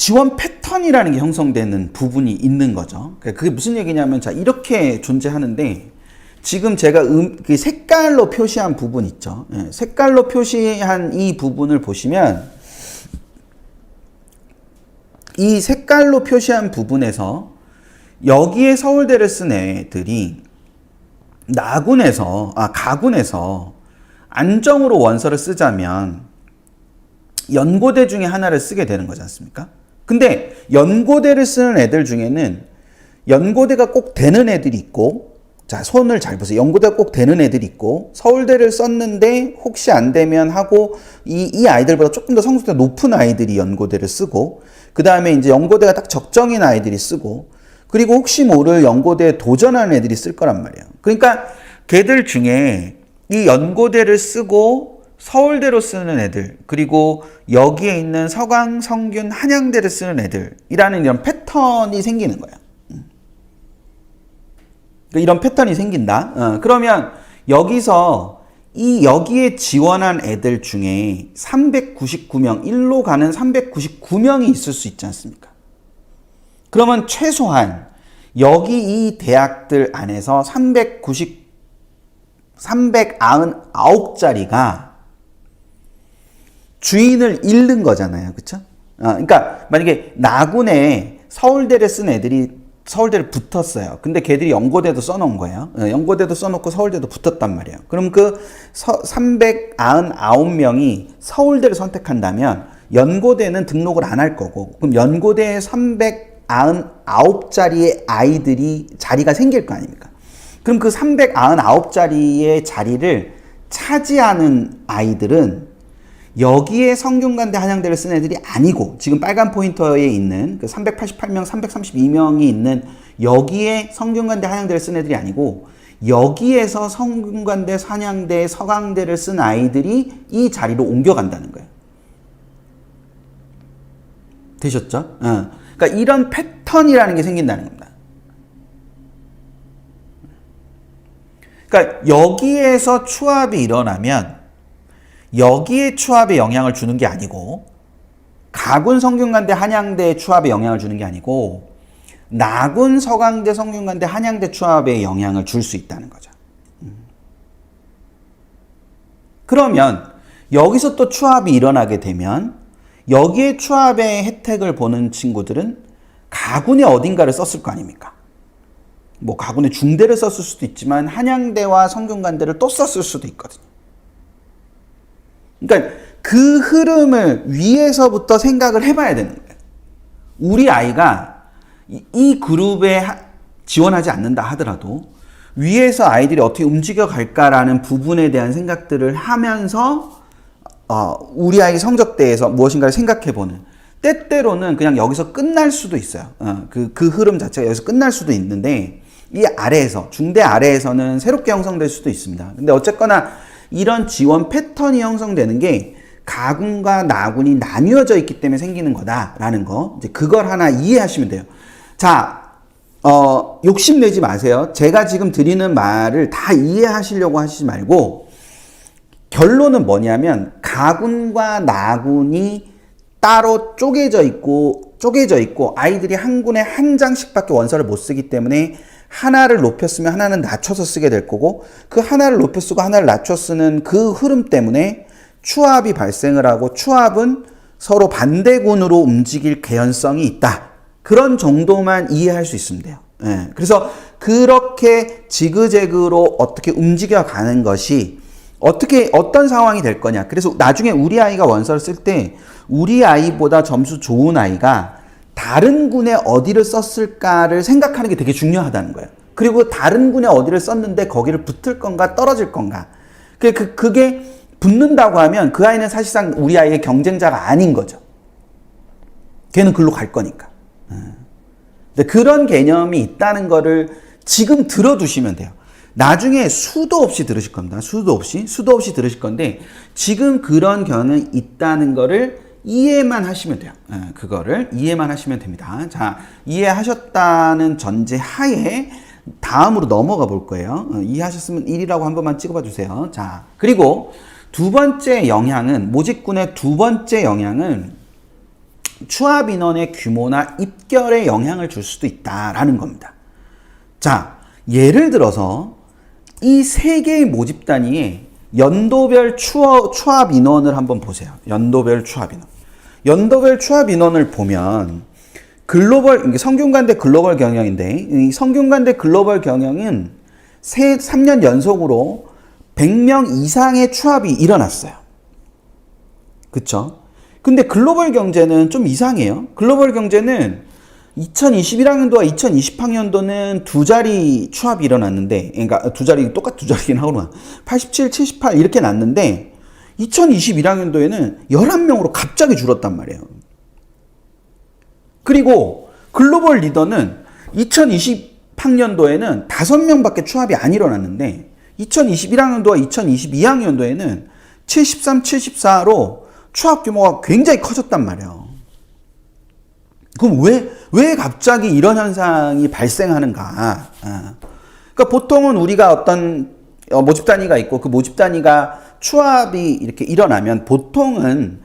지원 패턴이라는 게 형성되는 부분이 있는 거죠. 그게 무슨 얘기냐면, 자, 이렇게 존재하는데, 지금 제가 그 색깔로 표시한 부분 있죠. 예, 색깔로 표시한 이 부분을 보시면, 이 색깔로 표시한 부분에서 여기에 서울대를 쓴 애들이 가군에서 안정으로 원서를 쓰자면 연고대 중에 하나를 쓰게 되는 거지 않습니까? 근데 연고대를 쓰는 애들 중에는 연고대가 꼭 되는 애들이 있고, 자, 손을 잘 보세요. 연고대가 꼭 되는 애들이 있고, 서울대를 썼는데 혹시 안 되면 하고, 이 아이들보다 조금 더 성적이 높은 아이들이 연고대를 쓰고, 그 다음에 이제 연고대가 딱 적정인 아이들이 쓰고, 그리고 혹시 모를 연고대에 도전하는 애들이 쓸 거란 말이에요. 그러니까 걔들 중에 이 연고대를 쓰고 서울대로 쓰는 애들, 그리고 여기에 있는 서강, 성균, 한양대를 쓰는 애들이라는 이런 패턴이 생기는 거예요. 이런 패턴이 생긴다. 그러면 여기서 여기에 지원한 애들 중에 399명, 일로 가는 399명이 있을 수 있지 않습니까? 그러면 최소한 여기 이 대학들 안에서 399자리가 주인을 잃는 거잖아요. 그쵸? 그러니까 만약에 나군에 서울대를 쓴 애들이 서울대를 붙었어요. 근데 걔들이 연고대도 써놓은 거예요. 연고대도 써놓고 서울대도 붙었단 말이에요. 그럼 그 399명이 서울대를 선택한다면 연고대는 등록을 안 할 거고, 그럼 연고대에 399자리의 자리가 생길 거 아닙니까? 그럼 그 399자리의 자리를 차지하는 아이들은 여기에 성균관대, 한양대를 쓴 애들이 아니고, 지금 빨간 포인터에 있는 그 388명, 332명이 있는 여기에 성균관대, 한양대를 쓴 애들이 아니고, 여기에서 성균관대, 한양대, 서강대를 쓴 아이들이 이 자리로 옮겨간다는 거예요. 되셨죠? 그러니까 이런 패턴이라는 게 생긴다는 겁니다. 그러니까 여기에서 추합이 일어나면 여기에 추합에 영향을 주는 게 아니고, 가군, 성균관대, 한양대 추합에 영향을 주는 게 아니고, 나군, 서강대, 성균관대, 한양대 추합에 영향을 줄 수 있다는 거죠. 그러면 여기서 또 추합이 일어나게 되면 여기에 추합의 혜택을 보는 친구들은 가군의 어딘가를 썼을 거 아닙니까? 뭐 가군의 중대를 썼을 수도 있지만 한양대와 성균관대를 또 썼을 수도 있거든요. 그러니까 그 흐름을 위에서부터 생각을 해봐야 되는 거예요. 우리 아이가 이 그룹에 지원하지 않는다 하더라도 위에서 아이들이 어떻게 움직여 갈까라는 부분에 대한 생각들을 하면서 우리 아이 성적대에서 무엇인가를 생각해보는, 때때로는 그냥 여기서 끝날 수도 있어요. 그 흐름 자체가 여기서 끝날 수도 있는데, 이 아래에서, 중대 아래에서는 새롭게 형성될 수도 있습니다. 근데 어쨌거나 이런 지원 패턴이 형성되는 게 가군과 나군이 나뉘어져 있기 때문에 생기는 거다라는 거, 이제 그걸 하나 이해하시면 돼요. 자, 욕심내지 마세요. 제가 지금 드리는 말을 다 이해하시려고 하시지 말고, 결론은 뭐냐면 가군과 나군이 따로 쪼개져 있고 아이들이 한 군에 한 장씩밖에 원서를 못 쓰기 때문에 하나를 높여 쓰면 하나는 낮춰서 쓰게 될 거고, 그 하나를 높여 쓰고 하나를 낮춰 쓰는 그 흐름 때문에 추합이 발생을 하고, 추합은 서로 반대군으로 움직일 개연성이 있다. 그런 정도만 이해할 수 있으면 돼요. 예. 그래서 그렇게 지그재그로 어떻게 움직여가는 것이 어떤 상황이 될 거냐. 그래서 나중에 우리 아이가 원서를 쓸 때 우리 아이보다 점수 좋은 아이가 다른 군에 어디를 썼을까를 생각하는 게 되게 중요하다는 거예요. 그리고 다른 군에 어디를 썼는데 거기를 붙을 건가 떨어질 건가. 그게 붙는다고 하면 그 아이는 사실상 우리 아이의 경쟁자가 아닌 거죠. 걔는 글로 갈 거니까. 근데 그런 개념이 있다는 거를 지금 들어두시면 돼요. 나중에 수도 없이 들으실 겁니다. 수도 없이 들으실 건데, 지금 그런 견해는 있다는 거를 이해만 하시면 돼요. 그거를 이해만 하시면 됩니다. 자, 이해하셨다는 전제 하에 다음으로 넘어가 볼 거예요. 이해하셨으면 1이라고 한 번만 찍어봐 주세요. 자, 그리고 두 번째 영향은, 모집군의 두 번째 영향은 추합 인원의 규모나 입결에 영향을 줄 수도 있다라는 겁니다. 자, 예를 들어서 이 세 개의 모집 단위의 연도별 추합 인원을 한번 보세요. 연도별 추합 인원. 연도별 추합 인원을 보면 글로벌, 성균관대 글로벌 경영인데, 이 성균관대 글로벌 경영은 3년 연속으로 100명 이상의 추합이 일어났어요. 그쵸? 근데 글로벌 경제는 좀 이상해요. 글로벌 경제는 2021학년도와 2020학년도는 두 자리 추합이 일어났는데, 그러니까 두 자리긴 하구나. 87, 78 이렇게 났는데, 2021학년도에는 11명으로 갑자기 줄었단 말이에요. 그리고 글로벌 리더는 2020학년도에는 5명밖에 추합이 안 일어났는데 2021학년도와 2022학년도에는 73, 74로 추합 규모가 굉장히 커졌단 말이에요. 그럼 왜 갑자기 이런 현상이 발생하는가? 그러니까 보통은 우리가 어떤 모집 단위가 있고 그 모집 단위가 추합이 이렇게 일어나면 보통은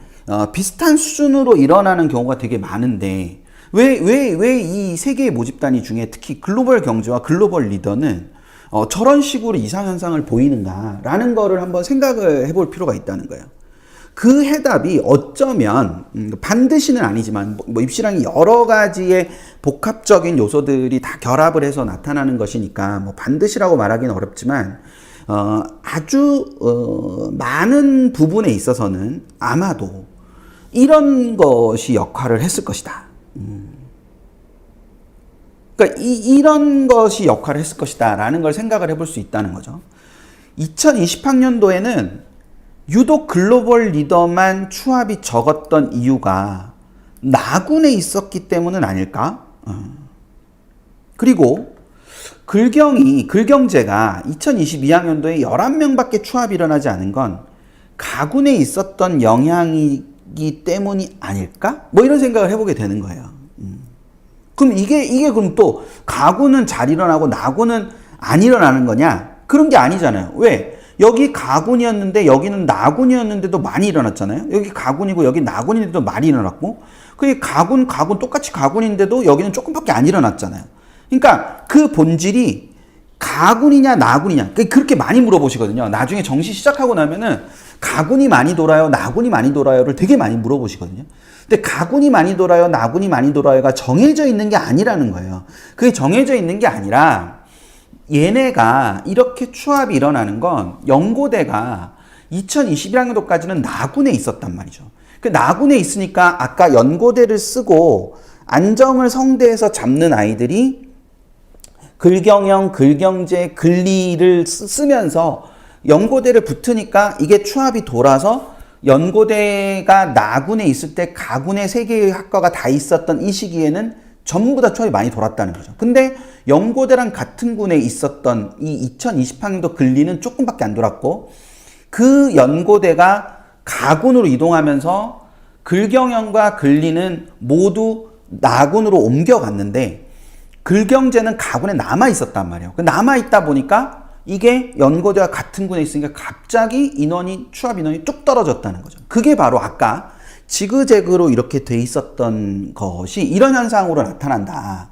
비슷한 수준으로 일어나는 경우가 되게 많은데 왜 이 세 개의 모집 단위 중에 특히 글로벌 경제와 글로벌 리더는 저런 식으로 이상현상을 보이는가라는 거를 한번 생각을 해볼 필요가 있다는 거예요. 그 해답이 어쩌면 반드시는 아니지만 뭐 입시랑이 여러 가지의 복합적인 요소들이 다 결합을 해서 나타나는 것이니까 뭐 반드시라고 말하기는 어렵지만 아주 많은 부분에 있어서는 아마도 이런 것이 역할을 했을 것이다. 그러니까 이런 것이 역할을 했을 것이다 라는 걸 생각을 해볼 수 있다는 거죠. 2020학년도에는 유독 글로벌 리더만 추합이 적었던 이유가 나군에 있었기 때문은 아닐까? 그리고 글경제가 2022학년도에 11명밖에 추합이 일어나지 않은 건 가군에 있었던 영향이기 때문이 아닐까? 뭐 이런 생각을 해보게 되는 거예요. 그럼 이게 그럼 또 가군은 잘 일어나고 나군은 안 일어나는 거냐? 그런 게 아니잖아요. 왜? 여기 가군이었는데 여기는 나군이었는데도 많이 일어났잖아요. 여기 가군이고 여기 나군인데도 많이 일어났고 그게 가군 똑같이 가군인데도 여기는 조금밖에 안 일어났잖아요. 그러니까 그 본질이 가군이냐 나군이냐 그렇게 많이 물어보시거든요. 나중에 정시 시작하고 나면은 가군이 많이 돌아요, 나군이 많이 돌아요를 되게 많이 물어보시거든요. 근데 가군이 많이 돌아요, 나군이 많이 돌아요가 정해져 있는 게 아니라는 거예요. 그게 정해져 있는 게 아니라 얘네가 이렇게 추합이 일어나는 건 연고대가 2021학년도까지는 나군에 있었단 말이죠. 그 나군에 있으니까 아까 연고대를 쓰고 안정을 성대에서 잡는 아이들이 글경영, 글경제, 글리를 쓰면서 연고대를 붙으니까 이게 추합이 돌아서 연고대가 나군에 있을 때 가군에 3개의 학과가 다 있었던 이 시기에는 전부 다 추합이 많이 돌았다는 거죠. 근데 연고대랑 같은 군에 있었던 이 2020학년도 글리는 조금밖에 안 돌았고 그 연고대가 가군으로 이동하면서 글경영과 글리는 모두 나군으로 옮겨갔는데 글경제는 가군에 남아 있었단 말이에요. 남아 있다 보니까 이게 연고대와 같은 군에 있으니까 갑자기 추합 인원이 뚝 떨어졌다는 거죠. 그게 바로 아까 지그재그로 이렇게 돼 있었던 것이 이런 현상으로 나타난다.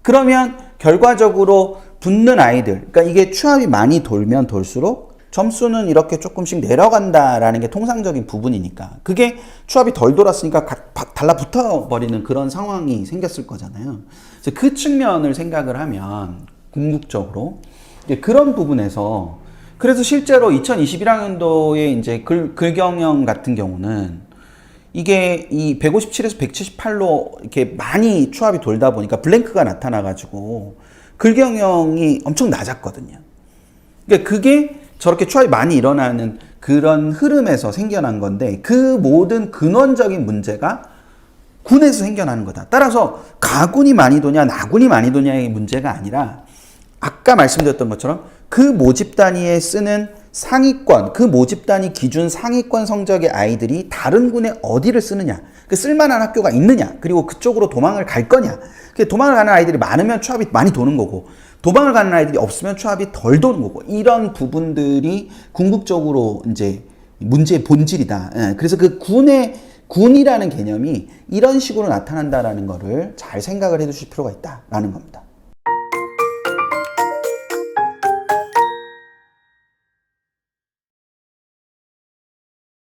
그러면 결과적으로 붙는 아이들, 그러니까 이게 추합이 많이 돌면 돌수록 점수는 이렇게 조금씩 내려간다라는 게 통상적인 부분이니까 그게 추합이 덜 돌았으니까 달라붙어 버리는 그런 상황이 생겼을 거잖아요. 그래서 그 측면을 생각을 하면 궁극적으로 그런 부분에서 그래서 실제로 2021학년도에 이제 글경영 같은 경우는 이게 이 157에서 178로 이렇게 많이 추합이 돌다 보니까 블랭크가 나타나가지고 글경영이 엄청 낮았거든요. 그러니까 그게 저렇게 추합이 많이 일어나는 그런 흐름에서 생겨난 건데 그 모든 근원적인 문제가 군에서 생겨나는 거다. 따라서 가군이 많이 도냐 나군이 많이 도냐의 문제가 아니라 아까 말씀드렸던 것처럼 그 모집 단위에 쓰는 상위권, 그 모집 단위 기준 상위권 성적의 아이들이 다른 군에 어디를 쓰느냐, 그 쓸만한 학교가 있느냐, 그리고 그쪽으로 도망을 갈 거냐. 도망을 가는 아이들이 많으면 추합이 많이 도는 거고, 도망을 가는 아이들이 없으면 추합이 덜 도는 거고, 이런 부분들이 궁극적으로 이제 문제의 본질이다. 그래서 그 군의 군이라는 개념이 이런 식으로 나타난다라는 거를 잘 생각을 해 두실 필요가 있다라는 겁니다.